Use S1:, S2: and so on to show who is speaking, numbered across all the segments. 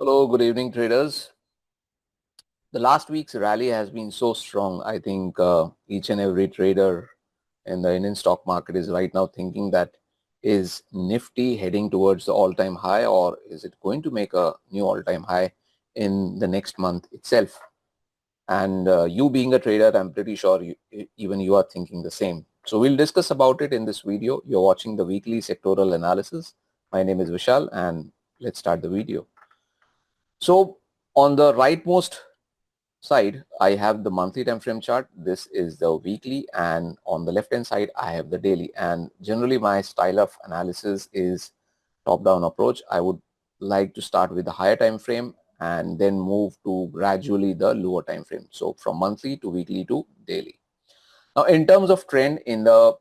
S1: Hello, good evening traders. The last week's rally has been so strong. I think each and every trader in the Indian stock market is right now thinking that is Nifty heading towards the all-time high, or is it going to make a new all-time high in the next month itself? And you being a trader, I'm pretty sure even you are thinking the same. So we'll discuss about it in this video. You're watching the weekly sectoral analysis. My name is Vishal and let's start the video. So on the rightmost side, I have the monthly time frame chart. This is the weekly, and on the left hand side, I have the daily. And generally my style of analysis is top-down approach. I would like to start with the higher time frame and then move to gradually the lower time frame. So from monthly to weekly to daily. Now in terms of trend in the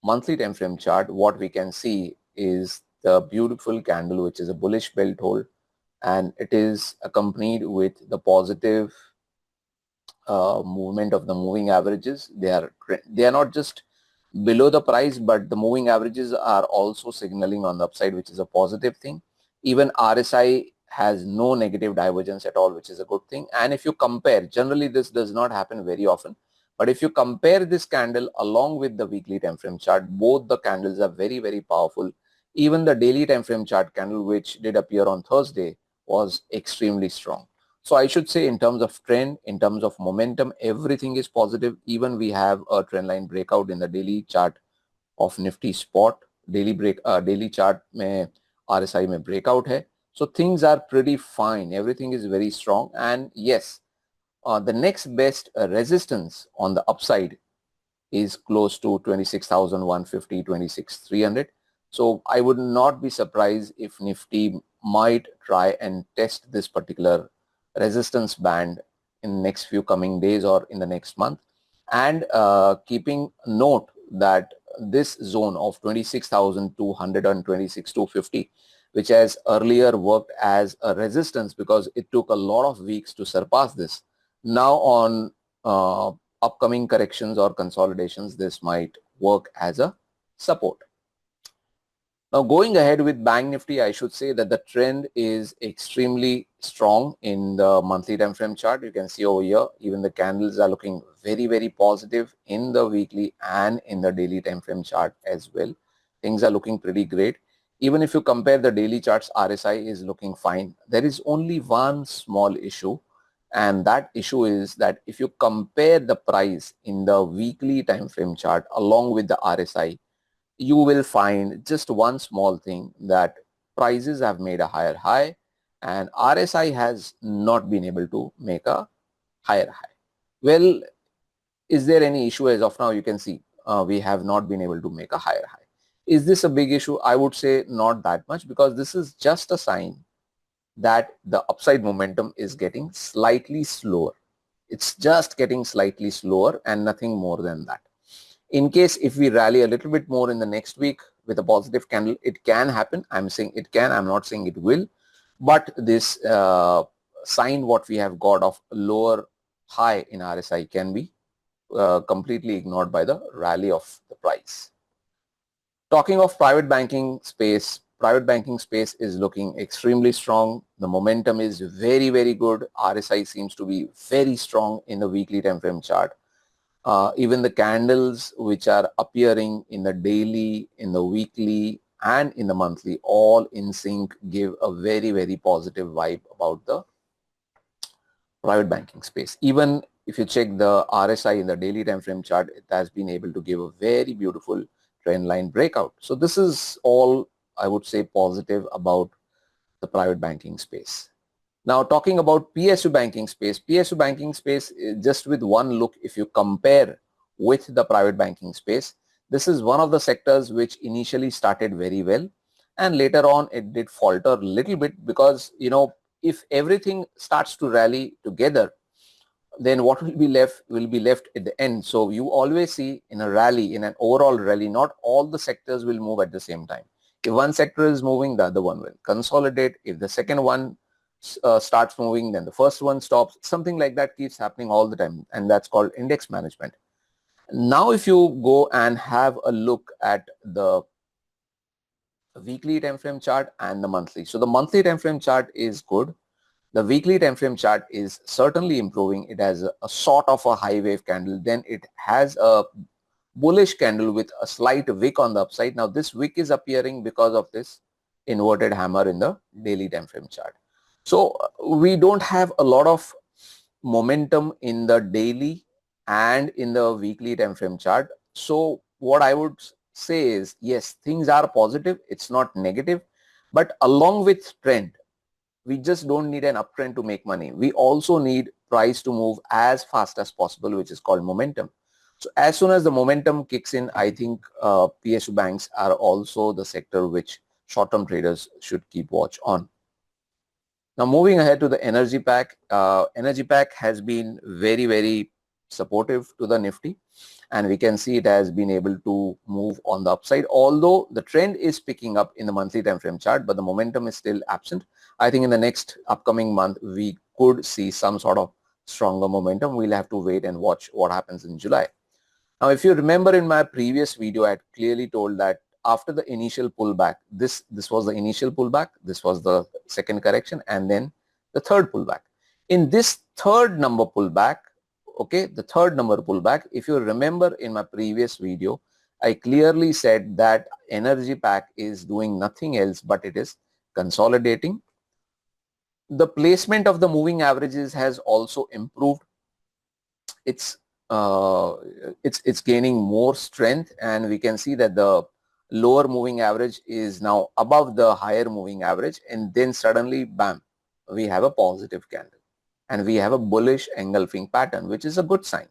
S1: monthly time frame chart, what we can see is the beautiful candle, which is a bullish belt hold, and it is accompanied with the positive movement of the moving averages. They are not just below the price, but the moving averages are also signaling on the upside, which is a positive thing. Even RSI has no negative divergence at all, which is a good thing. And if you compare, generally this does not happen very often, but if you compare this candle along with the weekly time frame chart, both the candles are very, very powerful. Even the daily time frame chart candle, which did appear on Thursday, was extremely strong. So I should say in terms of trend, in terms of momentum, everything is positive. Even we have a trend line breakout in the daily chart of Nifty spot. Daily chart में RSI में breakout है. So things are pretty fine. Everything is very strong. And yes, the next best resistance on the upside is close to 26,150, 26,300. So I would not be surprised if Nifty might try and test this particular resistance band in next few coming days or in the next month, and keeping note that this zone of 26,200 and 26,250, which has earlier worked as a resistance because it took a lot of weeks to surpass this, now on upcoming corrections or consolidations, this might work as a support. Now going ahead with Bank Nifty, I should say that the trend is extremely strong in the monthly time frame chart. You can see over here, even the candles are looking very, very positive in the weekly and in the daily time frame chart as well. Things are looking pretty great. Even if you compare the daily charts, RSI is looking fine. There is only one small issue, and that issue is that if you compare the price in the weekly time frame chart along with the RSI, you will find just one small thing, that prices have made a higher high and RSI has not been able to make a higher high. Well, is there any issue? As of now, you can see we have not been able to make a higher high. Is this a big issue? I would say not that much, because this is just a sign that the upside momentum is getting slightly slower. It's just getting slightly slower and nothing more than that. In case if we rally a little bit more in the next week with a positive candle, it can happen. I'm saying it can, I'm not saying it will. But this sign what we have got of lower high in RSI can be completely ignored by the rally of the price. Talking of private banking space is looking extremely strong. The momentum is very, very good. RSI seems to be very strong in the weekly time frame chart. Even the candles which are appearing in the daily, in the weekly and in the monthly, all in sync, give a very, very positive vibe about the private banking space. Even if you check the RSI in the daily time frame chart, it has been able to give a very beautiful trend line breakout. So this is all, I would say, positive about the private banking space. Now talking about PSU banking space, just with one look, if you compare with the private banking space, this is one of the sectors which initially started very well and later on it did falter a little bit, because if everything starts to rally together, then what will be left at the end. So you always see in a rally, in an overall rally, not all the sectors will move at the same time. If one sector is moving, the other one will consolidate. If the second one starts moving, then the first one stops. Something like that keeps happening all the time, and that's called index management. Now if you go and have a look at the weekly time frame chart and the monthly. So the monthly time frame chart is good. The weekly time frame chart is certainly improving. It has a sort of a high wave candle. Then it has a bullish candle with a slight wick on the upside. Now this wick is appearing because of this inverted hammer in the daily time frame chart. So we don't have a lot of momentum in the daily and in the weekly time frame chart. So what I would say is, yes, things are positive. It's not negative, but along with trend, we just don't need an uptrend to make money. We also need price to move as fast as possible, which is called momentum. So as soon as the momentum kicks in, I think PSU banks are also the sector which short-term traders should keep watch on. Now moving ahead to the energy pack has been very, very supportive to the Nifty, and we can see it has been able to move on the upside, although the trend is picking up in the monthly time frame chart, but the momentum is still absent. I think in the next upcoming month we could see some sort of stronger momentum. We'll have to wait and watch what happens in July. Now, if you remember in my previous video, I had clearly told that after the initial pullback, this was the initial pullback, this was the second correction, and then the third pullback. In this third number pullback, okay, the third number pullback, if you remember in my previous video, I clearly said that energy pack is doing nothing else but it is consolidating. The placement of the moving averages has also improved. It's gaining more strength, and we can see that the lower moving average is now above the higher moving average, and then suddenly bam, we have a positive candle and we have a bullish engulfing pattern, which is a good sign.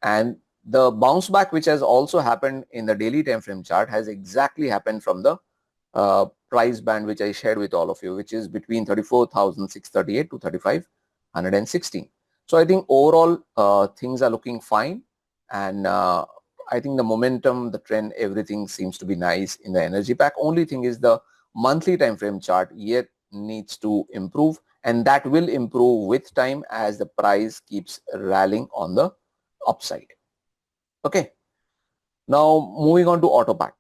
S1: And the bounce back which has also happened in the daily time frame chart has exactly happened from the price band which I shared with all of you, which is between 34,638 to 3,516. So I think overall things are looking fine, and I think the momentum, the trend, everything seems to be nice in the energy pack. Only thing is the monthly time frame chart yet needs to improve, and that will improve with time as the price keeps rallying on the upside. Okay. Now moving on to auto pack.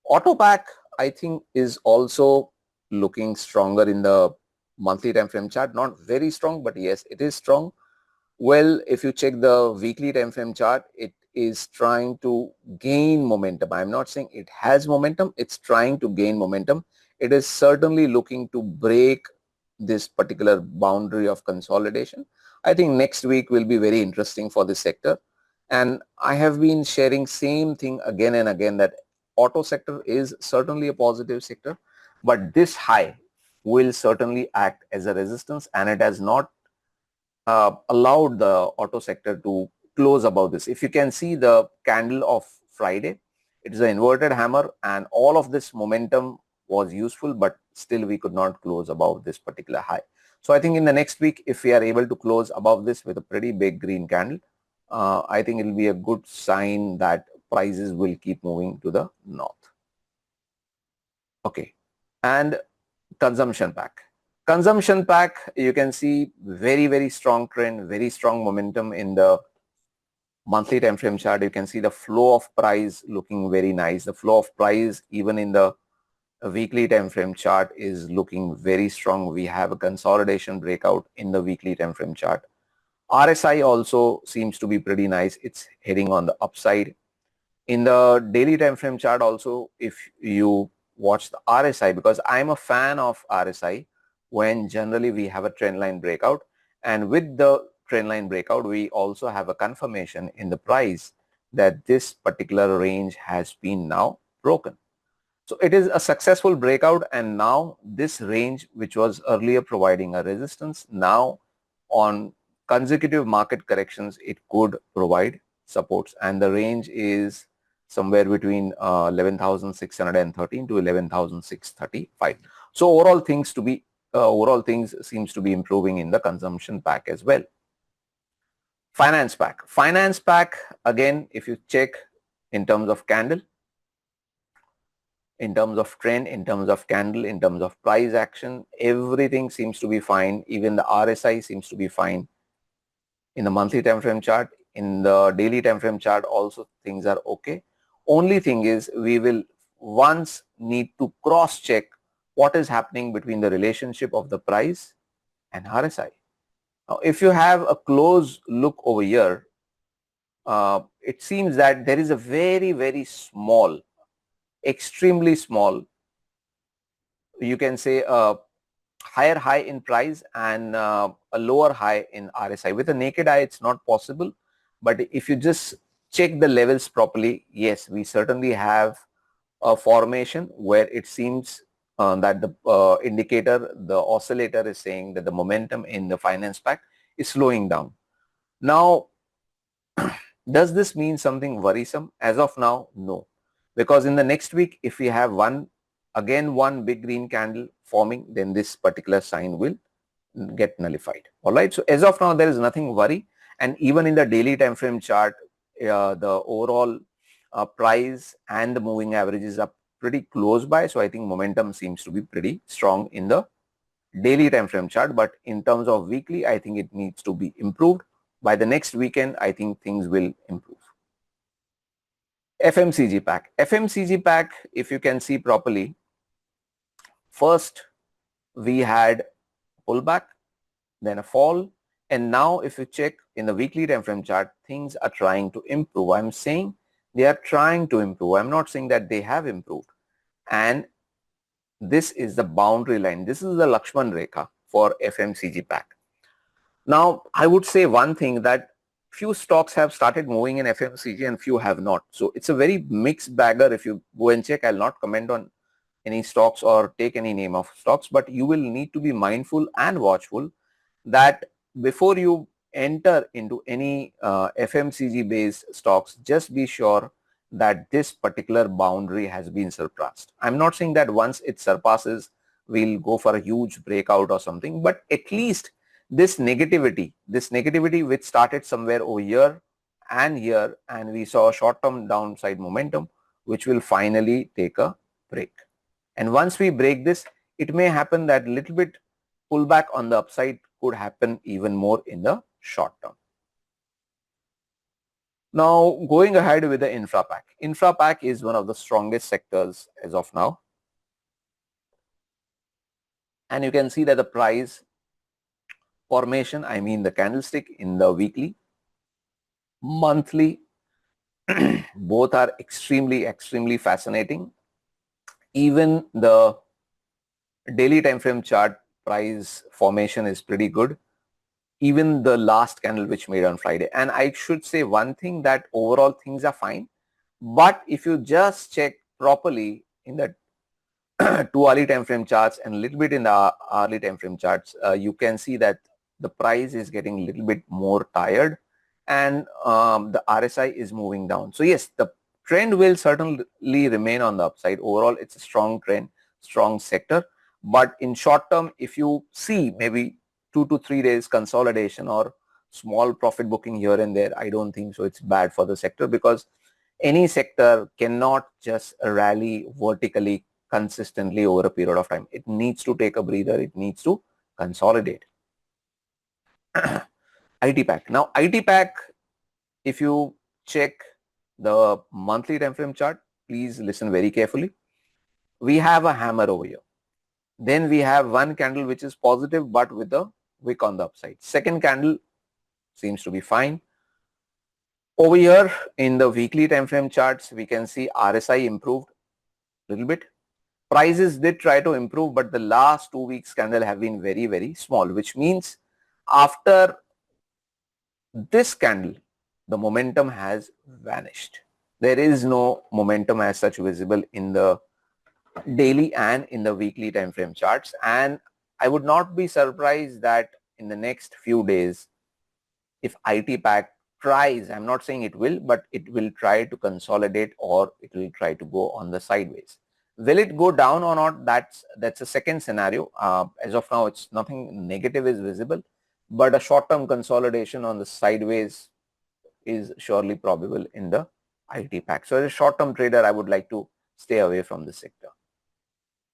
S1: Auto pack, I think, is also looking stronger in the monthly time frame chart. Not very strong, but yes, it is strong. Well, if you check the weekly time frame chart, it is trying to gain momentum. I'm not saying it has momentum. It's trying to gain momentum. It is certainly looking to break this particular boundary of consolidation. I think next week will be very interesting for this sector. And I have been sharing same thing again and again, that auto sector is certainly a positive sector, but this high will certainly act as a resistance, and it has not allowed the auto sector to close above this. If you can see the candle of Friday, it is an inverted hammer, and all of this momentum was useful, but still we could not close above this particular high. So I think in the next week, if we are able to close above this with a pretty big green candle, I think it will be a good sign that prices will keep moving to the north. Okay, and consumption pack. Consumption pack, you can see very, very strong trend, very strong momentum in the monthly time frame chart. You can see the flow of price looking very nice. The flow of price even in the weekly time frame chart is looking very strong. We have a consolidation breakout in the weekly time frame chart. RSI also seems to be pretty nice. It's heading on the upside. In the daily time frame chart also, if you watch the RSI, because I'm a fan of RSI when generally we have a trend line breakout, and with the trend line breakout we also have a confirmation in the price that this particular range has been now broken. So it is a successful breakout, and now this range, which was earlier providing a resistance, now on consecutive market corrections it could provide supports, and the range is somewhere between 11,613 to 11,635. So overall things seems to be improving in the consumption pack as well. Finance pack, again, if you check in terms of candle, in terms of trend, in terms of candle, in terms of price action, everything seems to be fine. Even the RSI seems to be fine in the monthly time frame chart. In the daily time frame chart also things are okay. Only thing is, we will, once need to cross check what is happening between the relationship of the price and RSI. Now, if you have a close look over here, it seems that there is a very small, extremely small, you can say a higher high in price and a lower high in RSI. With a naked eye, it's not possible. But if you just check the levels properly, yes, we certainly have a formation where it seems that the indicator, the oscillator is saying that the momentum in the finance pack is slowing down. Now, does this mean something worrisome? As of now, no. Because in the next week, if we have one big green candle forming, then this particular sign will get nullified. All right. So as of now, there is nothing worry. And even in the daily time frame chart, the overall price and the moving averages are pretty close by. So I think momentum seems to be pretty strong in the daily time frame chart. But in terms of weekly, I think it needs to be improved. By the next weekend, I think things will improve. FMCG pack. FMCG pack, if you can see properly, first we had pullback, then a fall, and now if you check in the weekly time frame chart, things are trying to improve. I'm saying they are trying to improve. I'm not saying that they have improved. And this is the boundary line. This is the Lakshman Rekha for FMCG pack. Now, I would say one thing, that few stocks have started moving in FMCG and few have not. So it's a very mixed bagger. If you go and check, I'll not comment on any stocks or take any name of stocks, but you will need to be mindful and watchful that before you enter into any FMCG based stocks, just be sure that this particular boundary has been surpassed. I'm not saying that once it surpasses, we'll go for a huge breakout or something, but at least this negativity which started somewhere over here, and we saw a short-term downside momentum, which will finally take a break. And once we break this, it may happen that little bit pullback on the upside could happen even more in the short term. Now, going ahead with the infra pack. Infra pack is one of the strongest sectors as of now. And you can see that the price formation, I mean the candlestick in the weekly, monthly, both are extremely fascinating. Even the daily time frame chart price formation is pretty good. Even the last candle which made on Friday. And I should say one thing, that overall things are fine. But if you just check properly in the 2 hourly time frame charts and a little bit in the hourly time frame charts, you can see that the price is getting a little bit more tired, and the RSI is moving down. So yes, the trend will certainly remain on the upside. Overall, it's a strong trend, strong sector. But in short term, if you see maybe 2 to 3 days consolidation or small profit booking here and there, I don't think so it's bad for the sector, because any sector cannot just rally vertically consistently over a period of time. It needs to take a breather. It needs to consolidate. IT pack. Now, IT pack, if you check the monthly time frame chart, please listen very carefully. We have a hammer over here. Then we have one candle which is positive but with a wick on the upside. Second candle seems to be fine. Over here in the weekly time frame charts, we can see RSI improved a little bit. Prices did try to improve, but the last 2 weeks candle have been very small, which means after this candle, the momentum has vanished. There is no momentum as such visible in the daily and in the weekly time frame charts. And I would not be surprised that in the next few days, if IT pack tries, I'm not saying it will, but it will try to consolidate, or it will try to go on the sideways. Will it go down or not? That's a second scenario. As of now, it's nothing negative is visible, but a short-term consolidation on the sideways is surely probable in the IT pack. So as a short-term trader, I would like to stay away from this sector.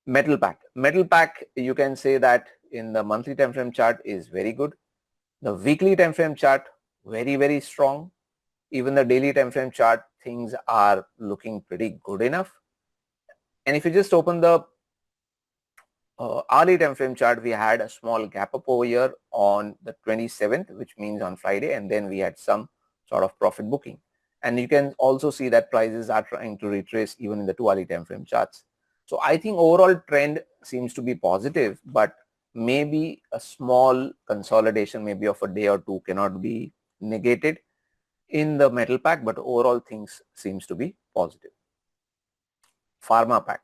S1: Metal pack. Metal pack, you can say that in the monthly time frame chart is very good. The weekly time frame chart, very strong. Even the daily time frame chart, things are looking pretty good enough. And if you just open the hourly time frame chart, we had a small gap up over here on the 27th, which means on Friday, and then we had some sort of profit booking. And you can also see that prices are trying to retrace even in the 2 hourly time frame charts. So I think overall trend seems to be positive, but maybe a small consolidation, maybe of a day or two, cannot be negated in the metal pack, but overall things seems to be positive. Pharma pack.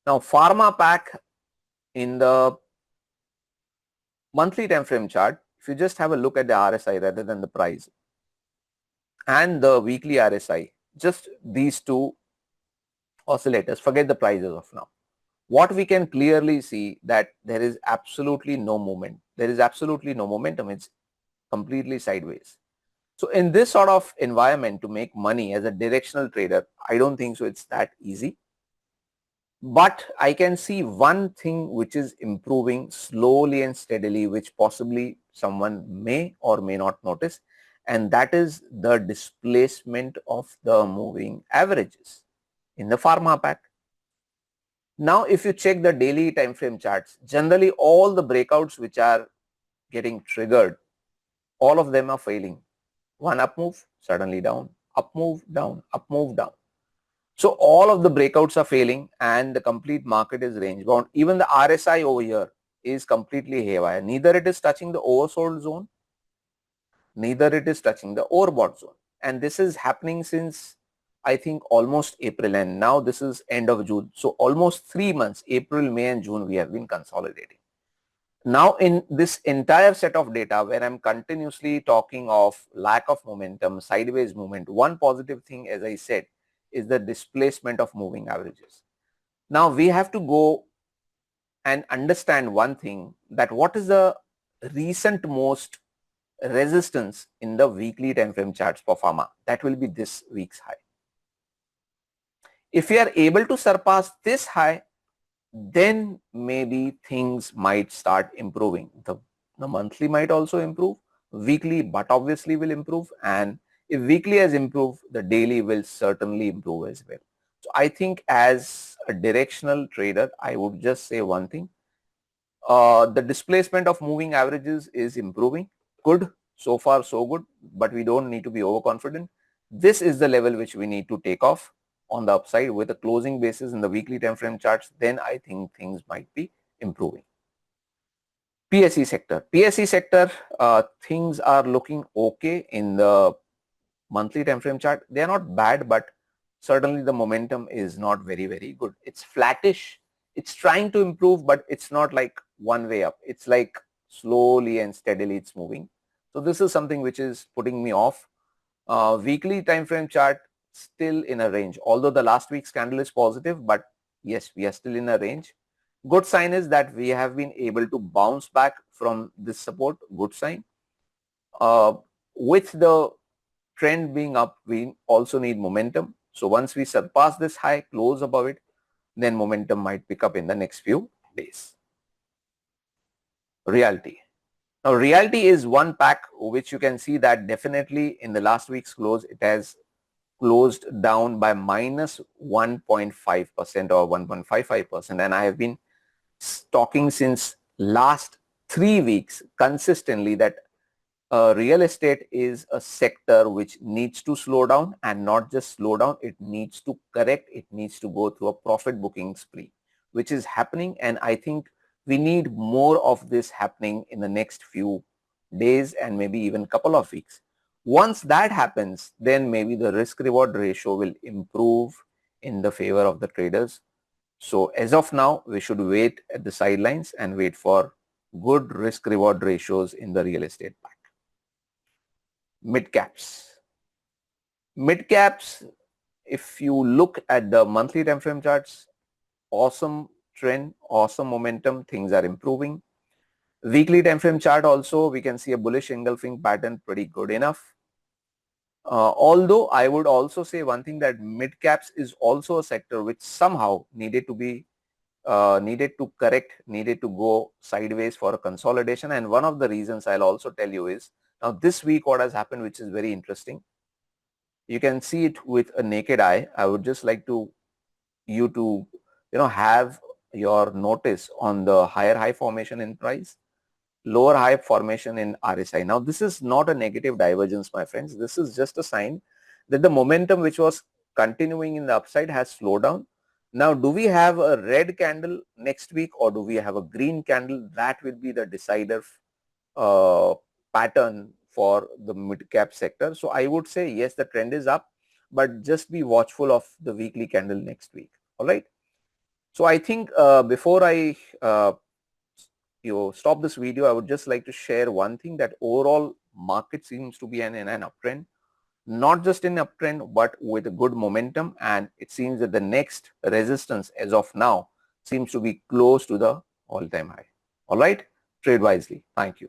S1: Now pharma pack in the monthly time frame chart, if you just have a look at the RSI rather than the price and the weekly RSI, just these two oscillators, forget the prices of now. What we can clearly see that there is absolutely no movement. There is absolutely no momentum. It's completely sideways. So in this sort of environment, to make money as a directional trader, I don't think so it's that easy. But I can see one thing which is improving slowly and steadily, which possibly someone may or may not notice, and that is the displacement of the moving averages in the pharma pack. Now, if you check the daily time frame charts, generally all the breakouts which are getting triggered, all of them are failing. One up move, suddenly down, up move, down, up move, down. So all of the breakouts are failing and the complete market is range bound. Even the RSI over here is completely haywire. Neither it is touching the oversold zone, neither it is touching the overbought zone. And this is happening since I think almost April, and now this is end of June. So almost 3 months, April, May and June, we have been consolidating. Now in this entire set of data where I'm continuously talking of lack of momentum, sideways movement, one positive thing, as I said, is the displacement of moving averages. Now we have to go and understand one thing, that what is the recent most resistance in the weekly time frame charts for pharma. That will be this week's high. If we are able to surpass this high, then maybe things might start improving. The monthly might also improve, weekly but obviously will improve, and if weekly has improved, the daily will certainly improve as well. So I think as a directional trader, I would just say one thing. The displacement of moving averages is improving. Good, so far so good, but we don't need to be overconfident. This is the level which we need to take off on the upside with a closing basis in the weekly time frame charts. Then I think things might be improving. PSE sector. PSE sector, things are looking okay in the monthly time frame chart. They are not bad, but certainly the momentum is not very good. It's flattish. It's trying to improve, but it's not like one way up. It's like slowly and steadily it's moving. So this is something which is putting me off. Weekly time frame chart still in a range, although the last week's candle is positive, but yes, we are still in a range. Good sign is that we have been able to bounce back from this support. Good sign. With the trend being up, we also need momentum. So once we surpass this high, close above it, then momentum might pick up in the next few days. Realty. Now Realty is one pack which you can see that definitely in the last week's close, it has closed down by minus 1.5% or 1.55%, and I have been talking since last 3 weeks consistently that real estate is a sector which needs to slow down, and not just slow down, it needs to correct, it needs to go through a profit booking spree, which is happening, and I think we need more of this happening in the next few days and maybe even couple of weeks. Once that happens, then maybe the risk reward ratio will improve in the favor of the traders. So as of now, we should wait at the sidelines and wait for good risk reward ratios in the real estate pack. Midcaps. Midcaps, if you look at the monthly time frame charts, awesome trend, awesome momentum, things are improving. Weekly time frame chart also, we can see a bullish engulfing pattern, pretty good enough. Although I would also say one thing, that midcaps is also a sector which somehow needed to be needed to correct, needed to go sideways for a consolidation. And one of the reasons I'll also tell you is, now this week what has happened, which is very interesting. You can see it with a naked eye. I would just like you to have your notice on the higher high formation in price, lower high formation in RSI. Now, this is not a negative divergence, my friends. This is just a sign that the momentum which was continuing in the upside has slowed down. Now, do we have a red candle next week or do we have a green candle? That will be the decider uh, pattern for the mid-cap sector. So I would say, yes, the trend is up, but just be watchful of the weekly candle next week. All right. So I think before I stop this video, I would just like to share one thing, that overall market seems to be in an uptrend, not just in uptrend, but with a good momentum. And it seems that the next resistance as of now seems to be close to the all-time high. All right. Trade wisely. Thank you.